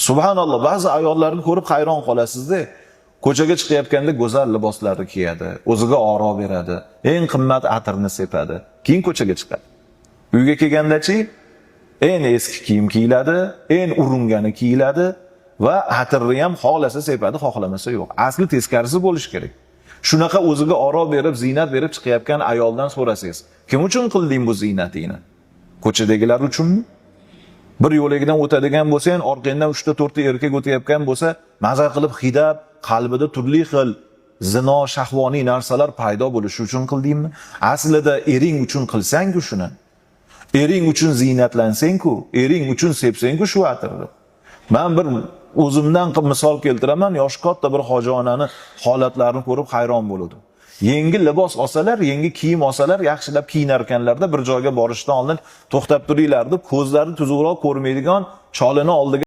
Subhanalloh, ba'zi ayollarni ko'rib hayron qolasizda. Ko'chaga chiqayotganda go'zal liboslarni kiyadi, o'ziga oro beradi, eng qimmat atirni sepadi, keyin ko'chaga chiqadi. Uyga kelgandachi eng eski kiyim kiyiladi, eng urungani kiyiladi va atirni ham xohlasa sepadi, xohlamasa yo'q. Asli teskarisi bo'lishi kerak. Shunaqa o'ziga oro berib, ziynat berib chiqayotgan ayoldan so'rasangiz, kim uchun qilding bu ziynatingni? Ko'chadagilar uchunmi? Bir yo'lagidan o'tadigan bo'lsang, orqangdan 3-4 ta erkak o'tayotgan bo'lsa, mazza qilib hidab, qalbida turli xil zino, shahvoniy narsalar paydo bo'lishi uchun qildingmi? Aslida ering uchun qilsang-ku shuni. Ering uchun ziynatlansang-ku, ering uchun sepsang-ku shu atirni. Men bir o'zimdan misol keltiraman, yosh katta bir hojiona holatlarini ko'rib hayron bo'ldim. Yangi libos olsalar, yangi kiyim olsalar, yaxshilab kiyinar ekanlarda bir joyga borishdan oldin to'xtab turinglar deb ko'zlari tuzukroq ko'rmaydigan cholini oldiga